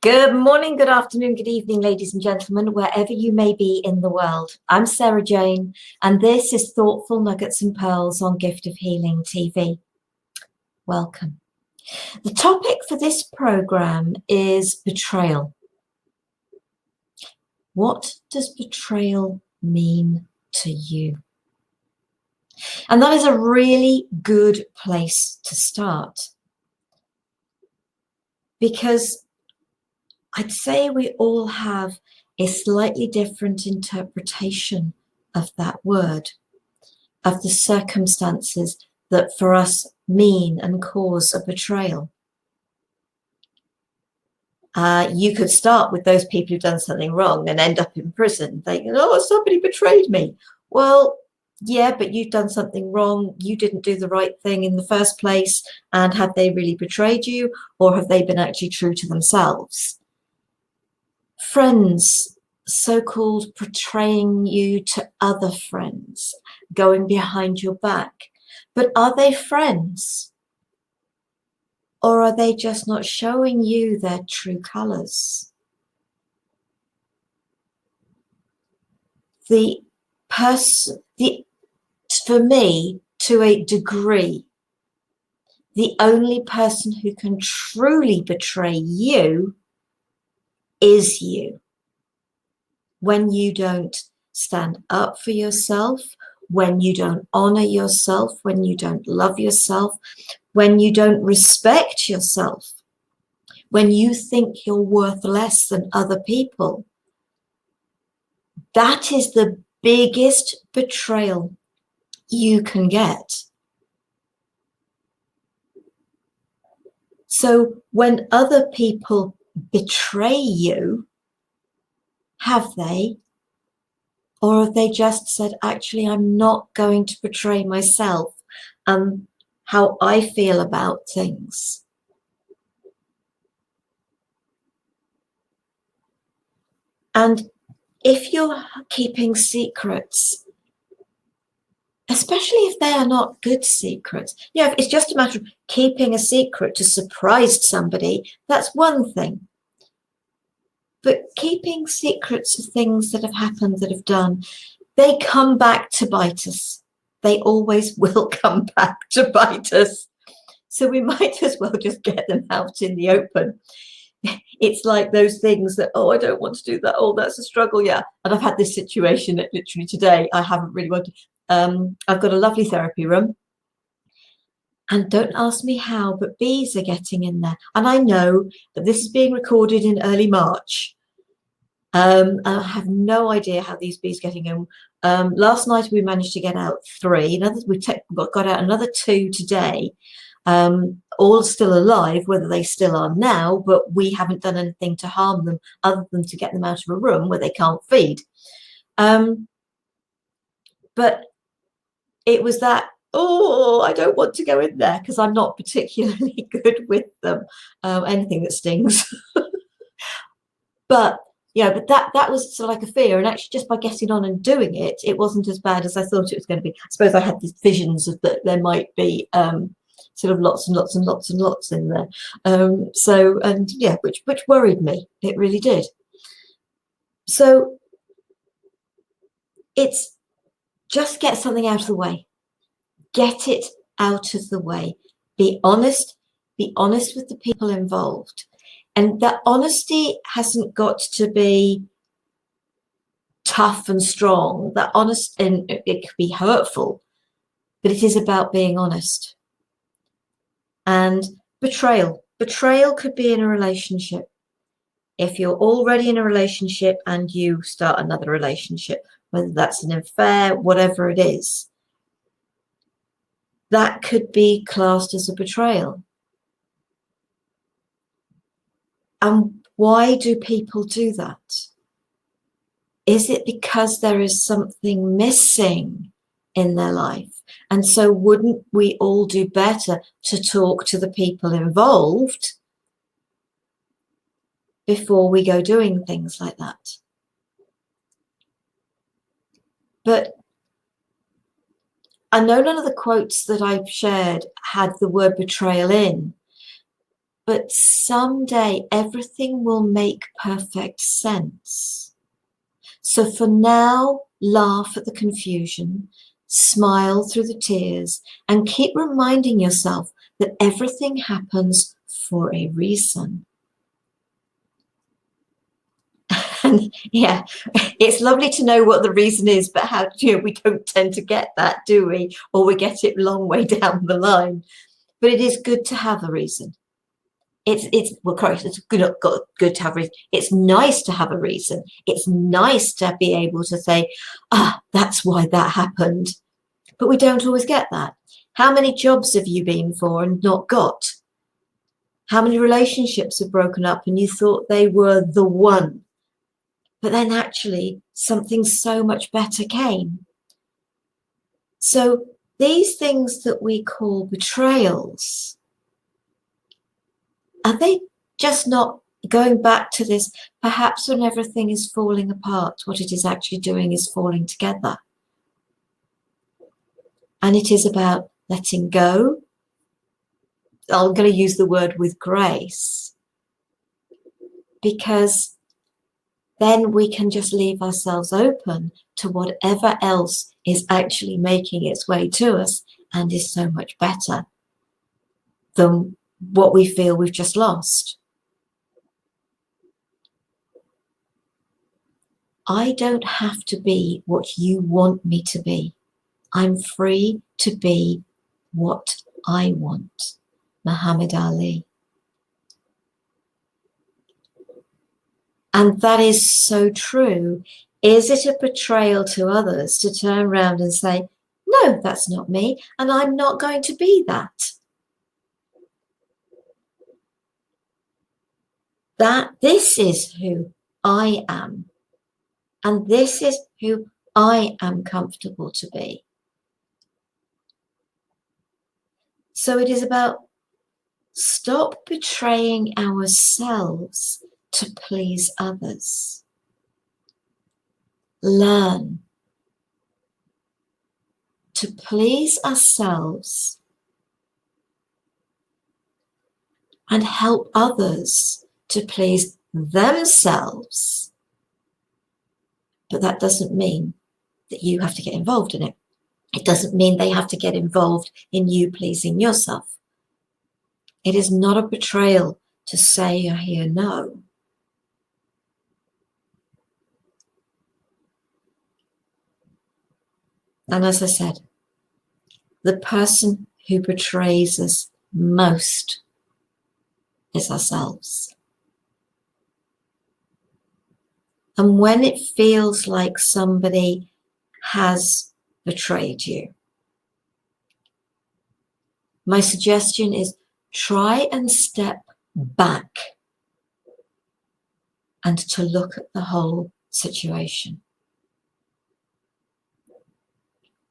Good morning, good afternoon, good evening, ladies and gentlemen, wherever you may be in the world. I'm Sara Jane, and this is Thoughtful Nuggets and Pearls on Gift of Healing TV. Welcome. The topic for this program is betrayal. What does betrayal mean to you? And that is a really good place to start, because I'd say we all have a slightly different interpretation of that word, of the circumstances that for us mean and cause a betrayal. You could start with those people who've done something wrong and end up in prison thinking, oh, somebody betrayed me. Well, yeah, but you've done something wrong. You didn't do the right thing in the first place. And have they really betrayed you, or have they been actually true to themselves? Friends, so-called betraying you to other friends, going behind your back. But are they friends? Or are they just not showing you their true colors? For me, to a degree, the only person who can truly betray you is you. When you don't stand up for yourself, when you don't honor yourself, when you don't love yourself, when you don't respect yourself, when you think you're worth less than other people, that is the biggest betrayal you can get. So when other people betray you, have they? Or have they just said, actually, I'm not going to betray myself and how I feel about things? And if you're keeping secrets, especially if they are not good secrets, if it's just a matter of keeping a secret to surprise somebody, that's one thing. But keeping secrets of things that have happened, that have done, they come back to bite us. They always will come back to bite us. So we might as well just get them out in the open. It's like those things that, oh, I don't want to do that. Oh, that's a struggle. Yeah. And I've had this situation literally today. I haven't really wanted. I've got a lovely therapy room. And don't ask me how, but bees are getting in there. And I know that this is being recorded in early March. And I have no idea how these bees are getting in. Last night we managed to get out 3. We got out another 2 today. All still alive, whether they still are now, but we haven't done anything to harm them other than to get them out of a room where they can't feed. But it was that, oh, I don't want to go in there because I'm not particularly good with them. Anything that stings. But that was sort of like a fear. And actually, just by getting on and doing it, it wasn't as bad as I thought it was going to be. I suppose I had these visions of that there might be sort of lots and lots and lots and lots in there. Which worried me. It really did. So it's just get something out of the way. Get it out of the way. Be honest. Be honest with the people involved. And that honesty hasn't got to be tough and strong. That honest, and it could be hurtful, but it is about being honest. And betrayal. Betrayal could be in a relationship. If you're already in a relationship and you start another relationship, whether that's an affair, whatever it is, that could be classed as a betrayal. And why do people do that? Is it because there is something missing in their life? And so wouldn't we all do better to talk to the people involved before we go doing things like that? But I know none of the quotes that I've shared had the word betrayal in, but someday everything will make perfect sense. So for now, laugh at the confusion, smile through the tears, and keep reminding yourself that everything happens for a reason. And yeah, it's lovely to know what the reason is, but how, we don't tend to get that, do we? Or we get it long way down the line. But it is good to have a reason. It's good to have a reason. It's nice to have a reason. It's nice to be able to say, that's why that happened. But we don't always get that. How many jobs have you been for and not got? How many relationships have broken up and you thought they were the one? But then actually something so much better came. So these things that we call betrayals, are they just not going back to this, perhaps when everything is falling apart, what it is actually doing is falling together? And it is about letting go. I'm going to use the word with grace, because then we can just leave ourselves open to whatever else is actually making its way to us and is so much better than what we feel we've just lost. I don't have to be what you want me to be. I'm free to be what I want. Muhammad Ali. And that is so true. Is it a betrayal to others to turn around and say, no, that's not me, and I'm not going to be that? This is who I am, and this is who I am comfortable to be. So it is about stop betraying ourselves to please others. Learn to please ourselves and help others to please themselves. But that doesn't mean that you have to get involved in it. It doesn't mean they have to get involved in you pleasing yourself. It is not a betrayal to say or hear no. And as I said, the person who betrays us most is ourselves. And when it feels like somebody has betrayed you, my suggestion is try and step back and to look at the whole situation.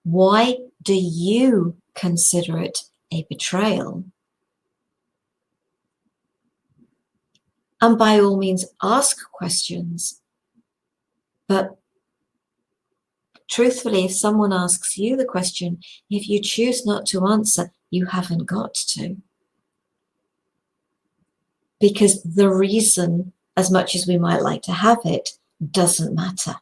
Why do you consider it a betrayal? And by all means, ask questions. But truthfully, if someone asks you the question, if you choose not to answer, you haven't got to. Because the reason, as much as we might like to have it, doesn't matter.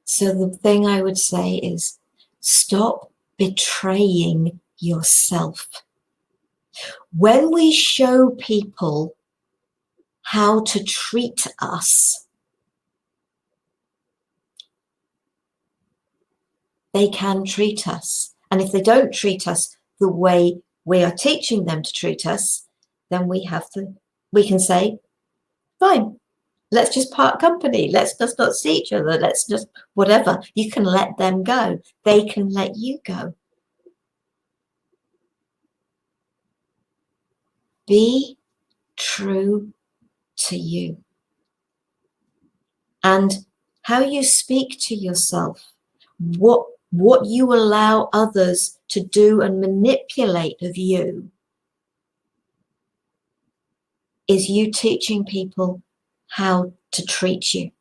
So the thing I would say is stop betraying yourself. When we show people how to treat us, they can treat us. And if they don't treat us the way we are teaching them to treat us, then we can say, fine, let's just part company. Let's just not see each other. Let's just whatever. You can let them go. They can let you go. Be true to you. And how you speak to yourself, what you allow others to do and manipulate of you, is you teaching people how to treat you.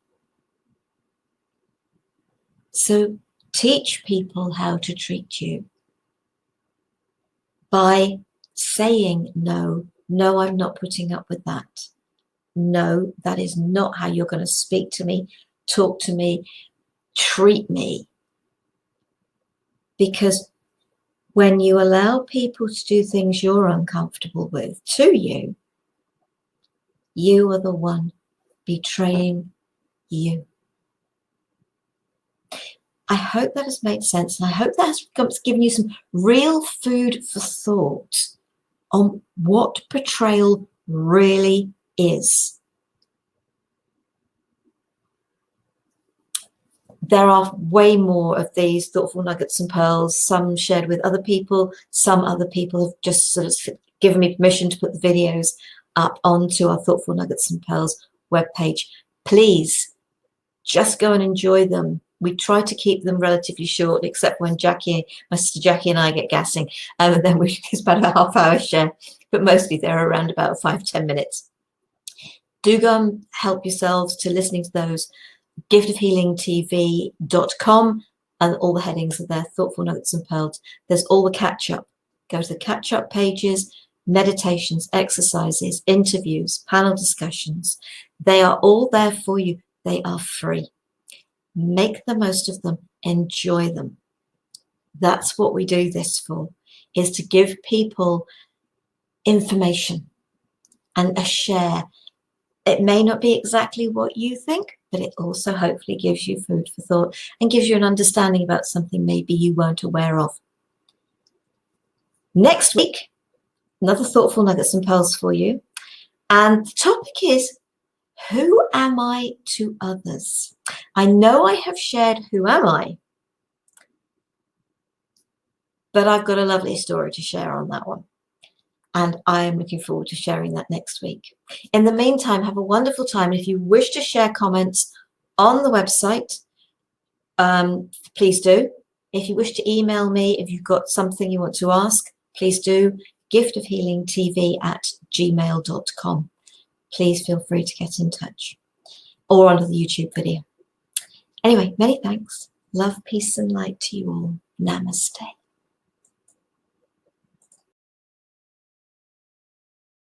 So teach people how to treat you. by saying no, no, I'm not putting up with that. No, that is not how you're going to speak to me, talk to me, treat me. Because when you allow people to do things you're uncomfortable with to you, you are the one betraying you. I hope that has made sense, and I hope that has given you some real food for thought on what betrayal really is. There are way more of these thoughtful nuggets and pearls, some shared with other people, some other people have just sort of given me permission to put the videos up onto our Thoughtful Nuggets and Pearls webpage. Please just go and enjoy them. We try to keep them relatively short, except when my sister Jackie and I get gassing, and then it's about a half-hour share, but mostly they're around about 5-10 minutes. Do go and help yourselves to listening to those. giftofhealingtv.com, and all the headings are there, Thoughtful Nuggets and Pearls. There's all the catch-up. Go to the catch-up pages, meditations, exercises, interviews, panel discussions. They are all there for you. They are free. Make the most of them. Enjoy them. That's what we do this for, is to give people information and a share. It may not be exactly what you think, but it also hopefully gives you food for thought and gives you an understanding about something maybe you weren't aware of. Next week, another Thoughtful Nuggets and Pearls for you. And the topic is, who am I to others? I know I have shared who am I, but I've got a lovely story to share on that one. And I am looking forward to sharing that next week. In the meantime, have a wonderful time. If you wish to share comments on the website, please do. If you wish to email me, if you've got something you want to ask, please do. giftofhealingtv@gmail.com. Please feel free to get in touch, or under the YouTube video. Anyway, many thanks. Love, peace, and light to you all. Namaste.